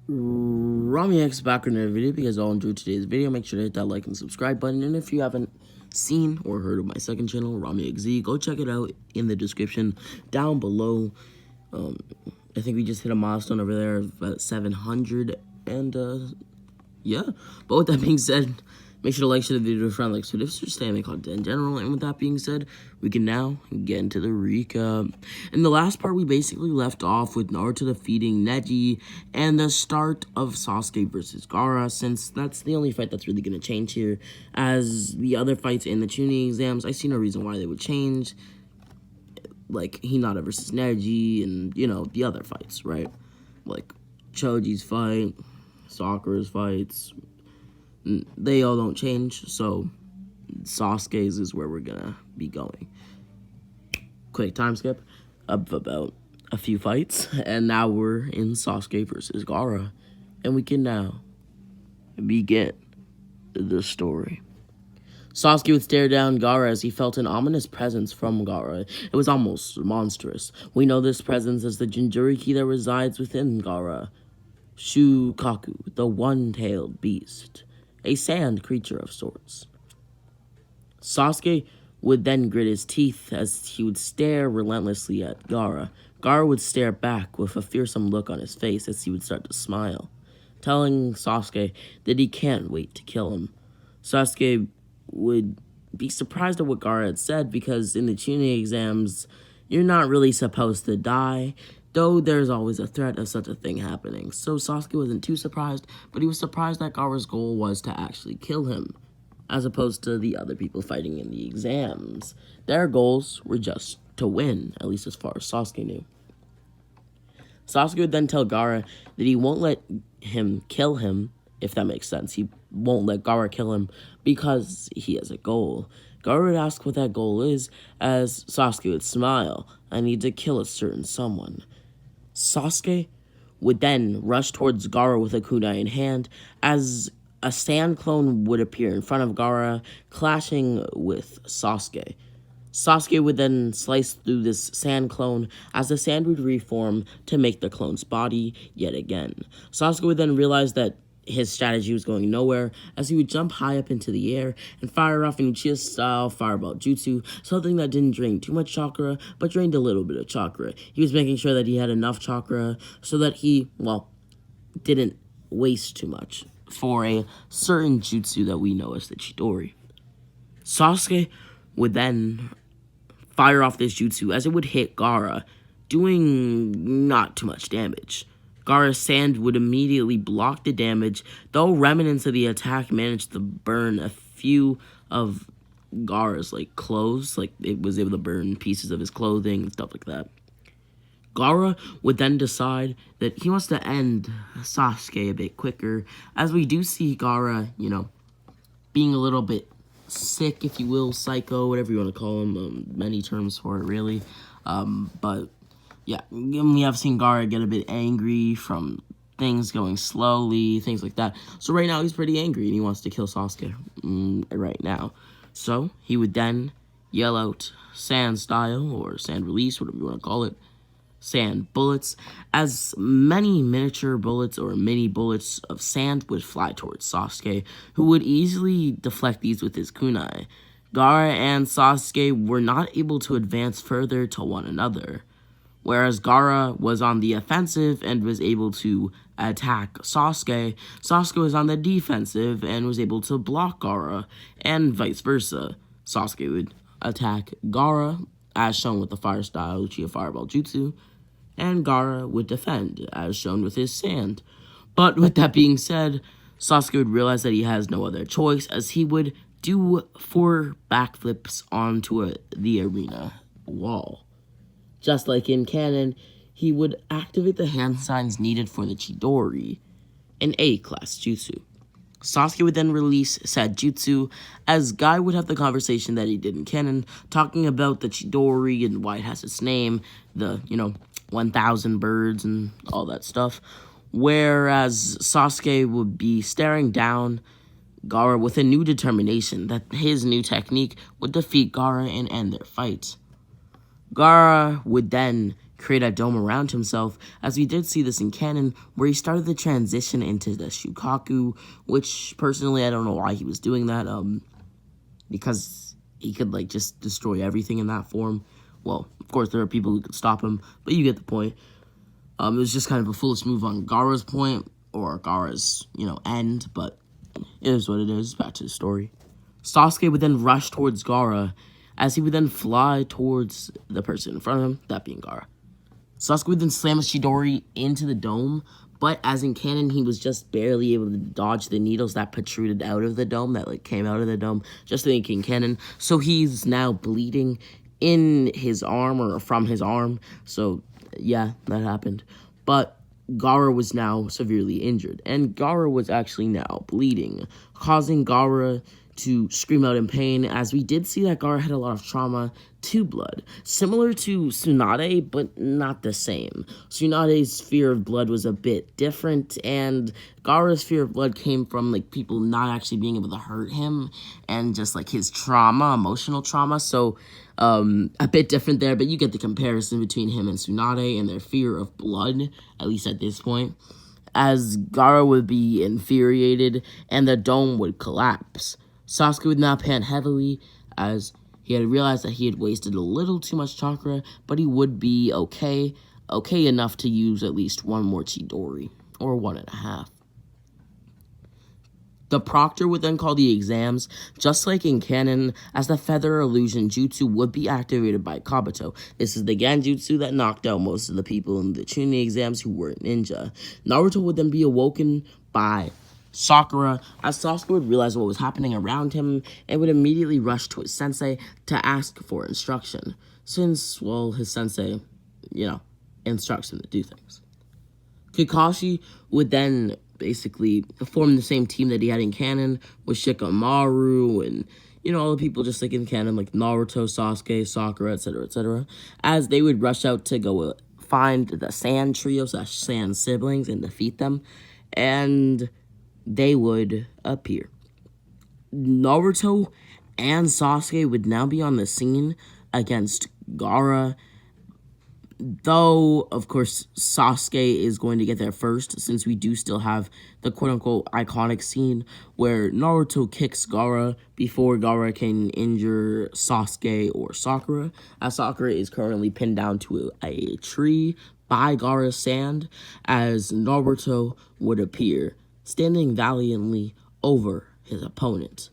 Rami X back in another video. If you guys all enjoyed today's video, make sure to hit that like and subscribe button. And if you haven't seen or heard of my second channel, Rami XZ, go check it out in the description down below. I think we just hit a milestone over there of about 700, and yeah. But with that being said, make sure to like, share the video to a friend, like so this is anime content in general. And with that being said, we can now get into the recap. In the last part, we basically left off with Naruto defeating Neji and the start of Sasuke versus Gaara, since that's the only fight that's really going to change here. As the other fights in the Chunin exams, I see no reason why they would change. Like Hinata versus Neji and, you know, the other fights, right? Like Choji's fight, Sakura's fights, they all don't change, so Sasuke's is where we're gonna be going. Quick time skip of about a few fights, and now we're in Sasuke versus Gaara, and we can now begin the story. Sasuke would stare down Gaara as he felt an ominous presence from Gaara. It was almost monstrous. We know this presence as the Jinchuriki that resides within Gaara. Shukaku, the one-tailed beast. A sand creature of sorts. Sasuke would then grit his teeth as he would stare relentlessly at Gaara. Gaara would stare back with a fearsome look on his face as he would start to smile, telling Sasuke that he can't wait to kill him. Sasuke would be surprised at what Gaara had said, because in the Chunin exams, you're not really supposed to die, though there's always a threat of such a thing happening. So Sasuke wasn't too surprised, but he was surprised that Gaara's goal was to actually kill him, as opposed to the other people fighting in the exams. Their goals were just to win, at least as far as Sasuke knew. Sasuke would then tell Gaara that he won't let him kill him, if that makes sense. He won't let Gaara kill him because he has a goal. Gaara would ask what that goal is, as Sasuke would smile. I need to kill a certain someone. Sasuke would then rush towards Gaara with a kunai in hand, as a sand clone would appear in front of Gaara, clashing with Sasuke. Sasuke would then slice through this sand clone as the sand would reform to make the clone's body yet again. Sasuke would then realize that his strategy was going nowhere, as he would jump high up into the air and fire off an Uchiha-style fireball jutsu, something that didn't drain too much chakra, but drained a little bit of chakra. He was making sure that he had enough chakra so that he, well, didn't waste too much for a certain jutsu that we know as the Chidori. Sasuke would then fire off this jutsu as it would hit Gaara, doing not too much damage. Gaara's sand would immediately block the damage, though remnants of the attack managed to burn a few of Gaara's, clothes. It was able to burn pieces of his clothing and stuff like that. Gaara would then decide that he wants to end Sasuke a bit quicker, as we do see Gaara, being a little bit sick, if you will, psycho, whatever you want to call him, many terms for it, really, but yeah, we have seen Gaara get a bit angry from things going slowly, things like that. So right now he's pretty angry and he wants to kill Sasuke right now. So he would then yell out sand style, or sand release, whatever you want to call it, sand bullets, as many miniature bullets or mini bullets of sand would fly towards Sasuke, who would easily deflect these with his kunai. Gaara and Sasuke were not able to advance further to one another, whereas Gaara was on the offensive and was able to attack Sasuke. Sasuke was on the defensive and was able to block Gaara, and vice versa. Sasuke would attack Gaara, as shown with the fire style Uchiha Fireball Jutsu, and Gaara would defend, as shown with his sand. But with that being said, Sasuke would realize that he has no other choice, as he would do 4 backflips onto the arena wall. Just like in canon, he would activate the hand signs needed for the Chidori, an A-class jutsu. Sasuke would then release said jutsu, as Guy would have the conversation that he did in canon, talking about the Chidori and why it has its name, the, 1,000 birds and all that stuff. Whereas Sasuke would be staring down Gaara with a new determination that his new technique would defeat Gaara and end their fight. Gaara would then create a dome around himself, as we did see this in canon, where he started the transition into the Shukaku, which, personally, I don't know why he was doing that, because he could, like, just destroy everything in that form. Well, of course, there are people who could stop him, but you get the point. It was just kind of a foolish move on Gaara's point, or Gaara's, end, but it is what it is. Back to the story. Sasuke would then rush towards Gaara, as he would then fly towards the person in front of him, that being Gaara. Sasuke would then slam a Chidori into the dome, but as in canon, he was just barely able to dodge the needles that protruded out of the dome, that like came out of the dome, just like in canon. So he's now bleeding in his arm, or from his arm. So yeah, that happened. But Gaara was now severely injured, and Gaara was actually now bleeding, causing Gaara to scream out in pain, as we did see that Gaara had a lot of trauma to blood, similar to Tsunade, but not the same. Tsunade's fear of blood was a bit different, and Gaara's fear of blood came from like people not actually being able to hurt him, and just like his trauma, emotional trauma. So a bit different there, but you get the comparison between him and Tsunade and their fear of blood, at least at this point, as Gaara would be infuriated and the dome would collapse. Sasuke would now pant heavily, as he had realized that he had wasted a little too much chakra, but he would be okay enough to use at least one more Chidori, or 1.5. The proctor would then call the exams, just like in canon, as the feather illusion jutsu would be activated by Kabuto. This is the Genjutsu that knocked out most of the people in the Chunin exams who weren't ninja. Naruto would then be awoken by Sakura, as Sasuke would realize what was happening around him and would immediately rush to his sensei to ask for instruction, since, well, his sensei, instructs him to do things. Kakashi would then basically form the same team that he had in canon with Shikamaru and, all the people just like in canon, like Naruto, Sasuke, Sakura, etc., as they would rush out to go find the Sand Trio / Sand siblings and defeat them, and they would appear. Naruto and Sasuke would now be on the scene against Gaara, though, of course, Sasuke is going to get there first, since we do still have the quote-unquote iconic scene where Naruto kicks Gaara before Gaara can injure Sasuke or Sakura, as Sakura is currently pinned down to a tree by Gaara's sand, as Naruto would appear, standing valiantly over his opponent,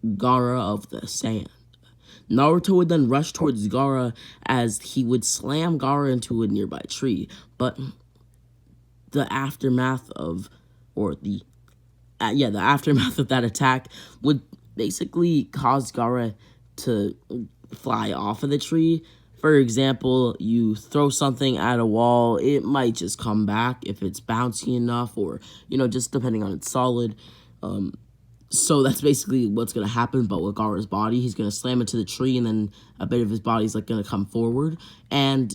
Gaara of the Sand. Naruto would then rush towards Gaara, as he would slam Gaara into a nearby tree, but the aftermath of that attack would basically cause Gaara to fly off of the tree. For example, you throw something at a wall, it might just come back if it's bouncy enough, or, just depending on its solid. So that's basically what's going to happen, but with Gaara's body, he's going to slam into the tree, and then a bit of his body is, going to come forward, and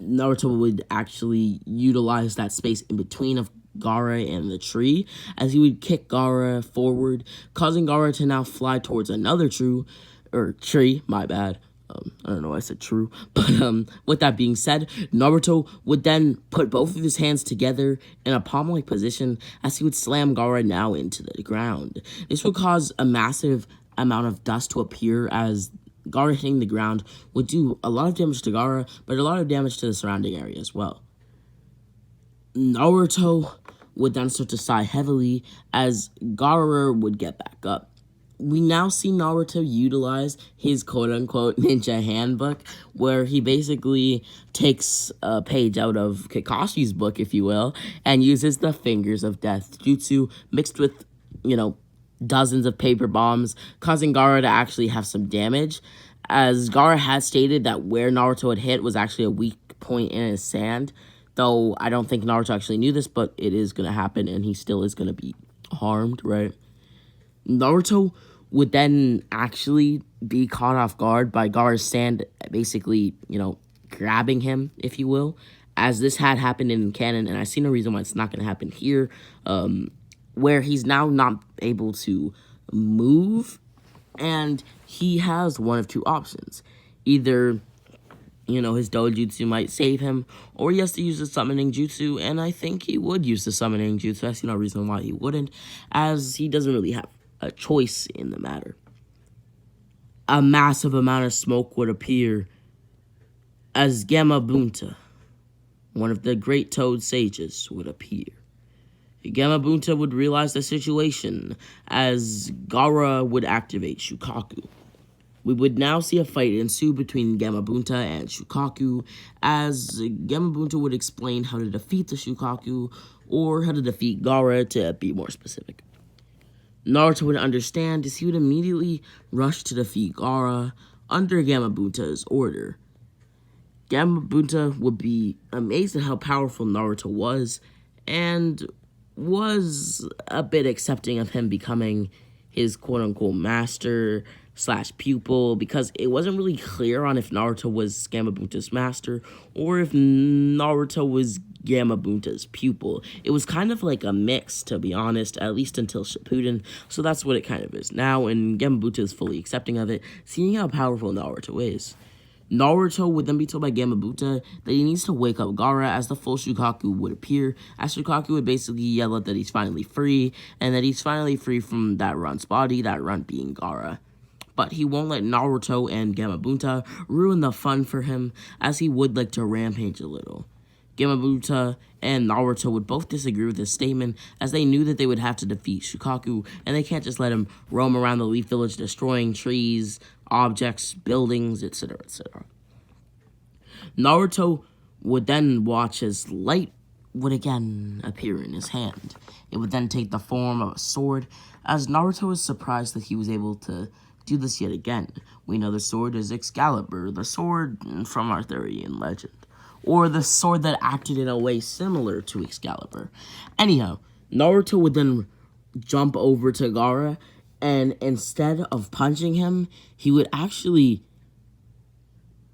Naruto would actually utilize that space in between of Gaara and the tree, as he would kick Gaara forward, causing Gaara to now fly towards another tree, my bad. I don't know why I said true, but with that being said, Naruto would then put both of his hands together in a palm-like position, as he would slam Gaara now into the ground. This would cause a massive amount of dust to appear, as Gaara hitting the ground would do a lot of damage to Gaara, but a lot of damage to the surrounding area as well. Naruto would then start to sigh heavily, as Gaara would get back up. We now see Naruto utilize his quote-unquote ninja handbook, where he basically takes a page out of Kakashi's book, if you will, and uses the Fingers of Death jutsu mixed with, dozens of paper bombs, causing Gaara to actually have some damage, as Gaara had stated that where Naruto had hit was actually a weak point in his sand, though I don't think Naruto actually knew this, but it is going to happen, and he still is going to be harmed, right? Naruto would then actually be caught off guard by Gaara's sand basically, grabbing him, if you will, as this had happened in canon, and I see no reason why it's not going to happen here, where he's now not able to move, and he has one of two options. Either, his dojutsu might save him, or he has to use the summoning jutsu, and I think he would use the summoning jutsu. I see no reason why he wouldn't, as he doesn't really have a choice in the matter. A massive amount of smoke would appear as Gamabunta, one of the great Toad sages, would appear. Gamabunta would realize the situation as Gaara would activate Shukaku. We would now see a fight ensue between Gamabunta and Shukaku, as Gamabunta would explain how to defeat the Shukaku, or how to defeat Gaara, to be more specific. Naruto would understand, as he would immediately rush to defeat Gaara under Gamabunta's order. Gamabunta would be amazed at how powerful Naruto was, and was a bit accepting of him becoming his quote-unquote master / pupil, because it wasn't really clear on if Naruto was Gamabunta's master or if Naruto was Gamabunta's pupil. It was kind of like a mix, to be honest, at least until Shippuden, so that's what it kind of is now, and Gamabunta is fully accepting of it, seeing how powerful Naruto is. Naruto would then be told by Gamabunta that he needs to wake up Gaara, as the full Shukaku would appear, as Shukaku would basically yell out that he's finally free, and that he's finally free from that Runt's body, that Runt being Gaara. But he won't let Naruto and Gamabunta ruin the fun for him, as he would like to rampage a little. Gamabunta and Naruto would both disagree with this statement, as they knew that they would have to defeat Shukaku, and they can't just let him roam around the Leaf Village destroying trees, objects, buildings, etc., etc. Naruto would then watch as light would again appear in his hand. It would then take the form of a sword, as Naruto was surprised that he was able to do this yet again. We know the sword is Excalibur, the sword from Arthurian legend, or the sword that acted in a way similar to Excalibur. Anyhow, Naruto would then jump over to Gaara, and instead of punching him, he would actually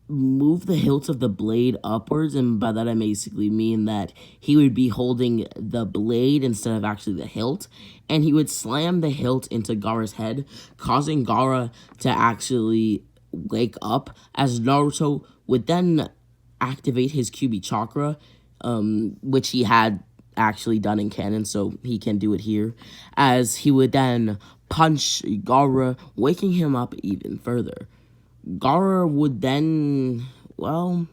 move the hilt of the blade upwards, and by that I basically mean that he would be holding the blade instead of actually the hilt, and he would slam the hilt into Gaara's head, causing Gaara to actually wake up, as Naruto would then activate his Kyuubi chakra, which he had actually done in canon, so he can do it here, as he would then punch Gaara, waking him up even further. Gaara would then, well,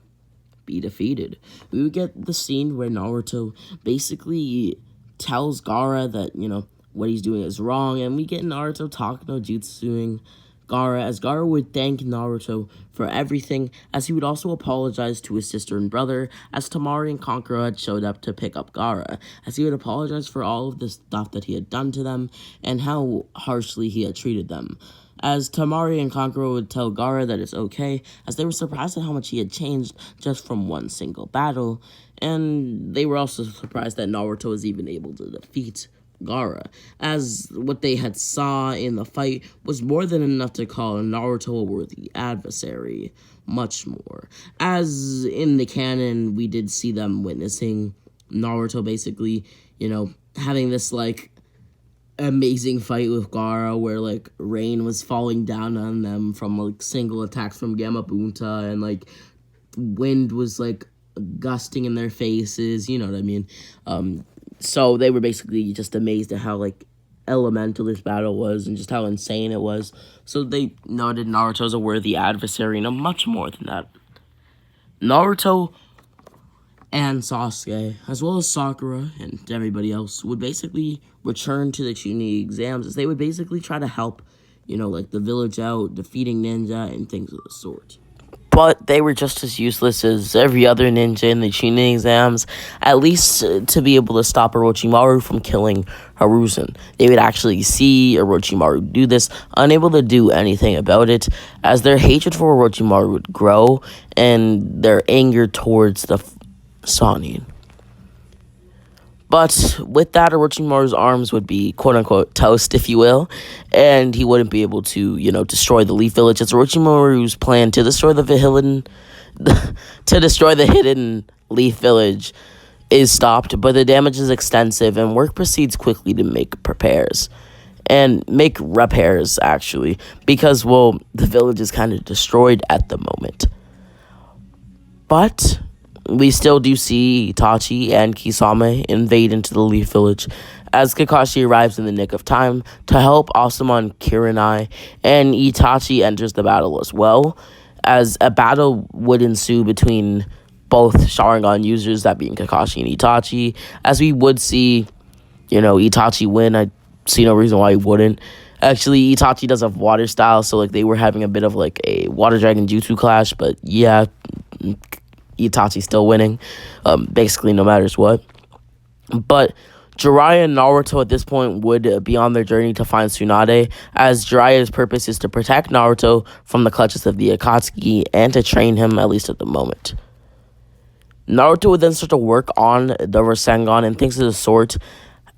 be defeated. We would get the scene where Naruto basically tells Gaara that, what he's doing is wrong, and we get Naruto talking no jutsuing Gaara, as Gaara would thank Naruto for everything, as he would also apologize to his sister and brother, as Temari and Kankuro had showed up to pick up Gaara, as he would apologize for all of the stuff that he had done to them, and how harshly he had treated them. As Temari and Kankuro would tell Gaara that it's okay, as they were surprised at how much he had changed just from one single battle, and they were also surprised that Naruto was even able to defeat Gaara, as what they had saw in the fight was more than enough to call Naruto a worthy adversary, much more. As in the canon, we did see them witnessing Naruto basically, having this, amazing fight with Gaara, where, rain was falling down on them from, single attacks from Gamabunta, and, wind was, gusting in their faces, you know what I mean? So they were basically just amazed at how, elemental this battle was and just how insane it was. So they noted Naruto as a worthy adversary, and much more than that. Naruto and Sasuke, as well as Sakura and everybody else, would basically return to the Chunin exams, as they would basically try to help, the village out, defeating ninja and things of the sort. But they were just as useless as every other ninja in the Chunin exams, at least to be able to stop Orochimaru from killing Hiruzen. They would actually see Orochimaru do this, unable to do anything about it, as their hatred for Orochimaru would grow, and their anger towards the Sannin. But with that, Orochimaru's arms would be quote-unquote toast, if you will, and he wouldn't be able to, destroy the Leaf Village. It's Orochimaru's plan to destroy the hidden Leaf Village is stopped, but the damage is extensive, and work proceeds quickly to make repairs, actually, because, the village is kind of destroyed at the moment. But we still do see Itachi and Kisame invade into the Leaf Village as Kakashi arrives in the nick of time to help Asumon, Kirinai, and Itachi enters the battle as well, as a battle would ensue between both Sharingan users, that being Kakashi and Itachi, as we would see, Itachi win. I see no reason why he wouldn't. Actually, Itachi does have water style, so like they were having a bit of like a water dragon jutsu clash, but yeah, Itachi's still winning, basically no matters what. But Jiraiya and Naruto at this point would be on their journey to find Tsunade, as Jiraiya's purpose is to protect Naruto from the clutches of the Akatsuki and to train him, at least at the moment. Naruto would then start to work on the Rasengan and things of the sort,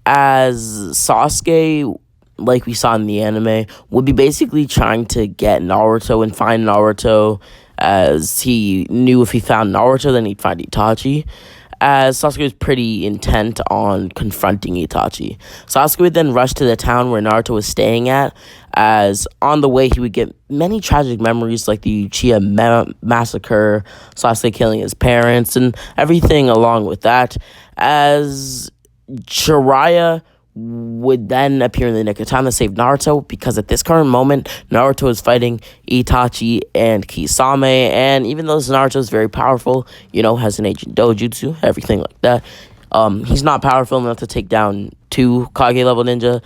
as Sasuke, like we saw in the anime, would be basically trying to get Naruto and find Naruto, as he knew if he found Naruto, then he'd find Itachi, as Sasuke was pretty intent on confronting Itachi. Sasuke would then rush to the town where Naruto was staying at, as on the way he would get many tragic memories like the Uchiha massacre, Sasuke killing his parents, and everything along with that, as Jiraiya would then appear in the nick of time to save Naruto, because at this current moment, Naruto is fighting Itachi and Kisame, and even though Naruto is very powerful, has an ancient dojutsu, everything like that, he's not powerful enough to take down 2 Kage level ninja,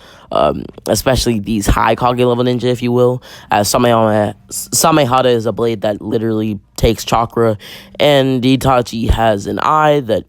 especially these high Kage level ninja, if you will, as Samehada is a blade that literally takes chakra, and Itachi has an eye that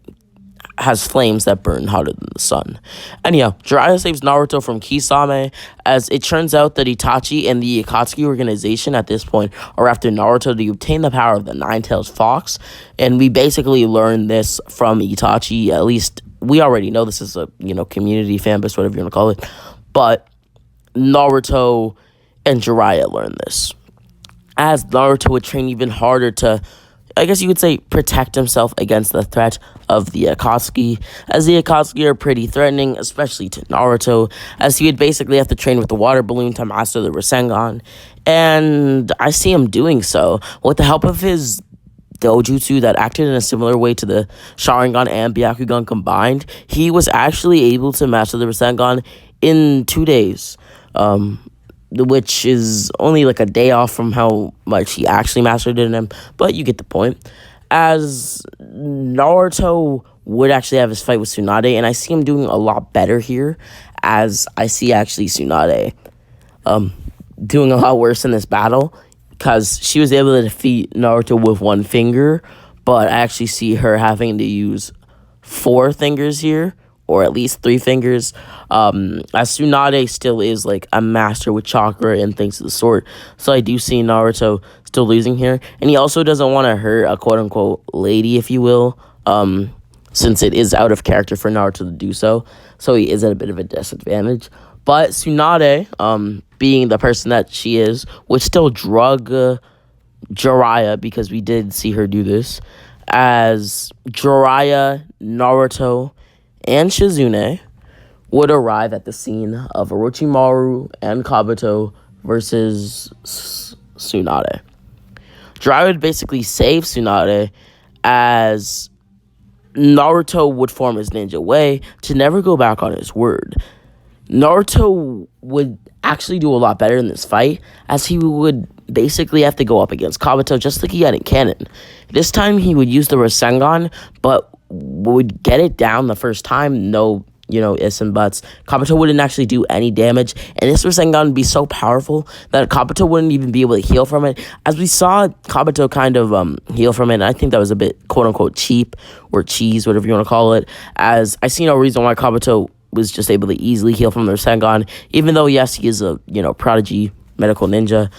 has flames that burn hotter than the sun. Anyhow, Jiraiya saves Naruto from Kisame, as it turns out that Itachi and the Akatsuki organization at this point are after Naruto to obtain the power of the Nine-Tailed Fox, and we basically learn this from Itachi. At least we already know this is a community fanbase, whatever you want to call it, but Naruto and Jiraiya learn this, as Naruto would train even harder to, I guess you could say, protect himself against the threat of the Akatsuki, as the Akatsuki are pretty threatening, especially to Naruto, as he would basically have to train with the water balloon to master the Rasengan, and I see him doing so with the help of his Dojutsu that acted in a similar way to the Sharingan and Byakugan combined. He was actually able to master the Rasengan in 2 days, which is only like a day off from how much he actually mastered it in him, but you get the point. As Naruto would actually have his fight with Tsunade, and I see him doing a lot better here, as I see actually Tsunade doing a lot worse in this battle, because she was able to defeat Naruto with 1 finger, but I actually see her having to use 4 fingers here, or at least 3 fingers, as Tsunade still is like a master with chakra and things of the sort, so I do see Naruto still losing here, and he also doesn't want to hurt a quote-unquote lady, if you will, since it is out of character for Naruto to do so he is at a bit of a disadvantage. But Tsunade, being the person that she is, would still drug Jiraiya, because we did see her do this, as Jiraiya, Naruto, and Shizune would arrive at the scene of Orochimaru and Kabuto versus Tsunade. Jiraiya would basically save Tsunade, as Naruto would form his ninja way to never go back on his word. Naruto would actually do a lot better in this fight, as he would basically have to go up against Kabuto just like he had in canon. This time he would use the Rasengan, but would get it down the first time, no ifs and buts. Kabuto wouldn't actually do any damage, and this Rasengan would be so powerful that Kabuto wouldn't even be able to heal from it, as we saw Kabuto kind of heal from it, and I think that was a bit quote-unquote cheap, or cheese, whatever you want to call it, as I see no reason why Kabuto was just able to easily heal from the Rasengan, even though, yes, he is a, prodigy medical ninja.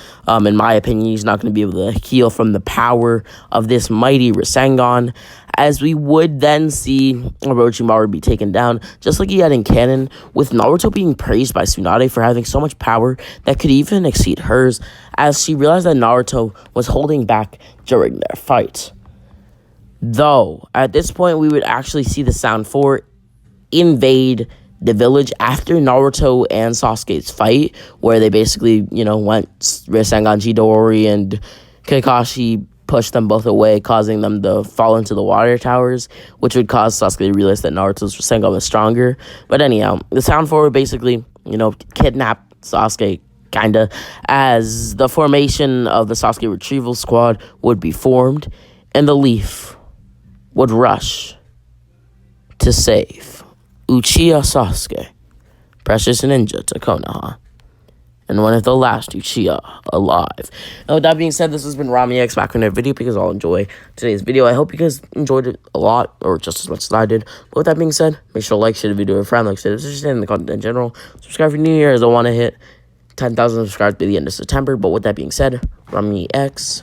In my opinion, he's not going to be able to heal from the power of this mighty Rasengan, as we would then see Orochimaru be taken down, just like he had in canon, with Naruto being praised by Tsunade for having so much power that could even exceed hers, as she realized that Naruto was holding back during their fight. Though, at this point, we would actually see the Sound 4 invade the village after Naruto and Sasuke's fight, where they basically, went Rasengan Chidori, and Kakashi push them both away, causing them to fall into the water towers, which would cause Sasuke to realize that Naruto's Rasengan was stronger. But anyhow, the Sound Four would basically, kidnap Sasuke, kinda, as the formation of the Sasuke Retrieval Squad would be formed, and the Leaf would rush to save Uchiha Sasuke, Precious Ninja to Konoha, and one of the last Uchiha alive. Now, with that being said, this has been Rami X back with another video because I'll enjoy today's video. I hope you guys enjoyed it a lot, or just as much as I did. But with that being said, make sure to like, share the video with a friend, like, share, just in the content in general. Subscribe for New Year, as I want to hit 10,000 subscribers by the end of September. But with that being said, Rami X.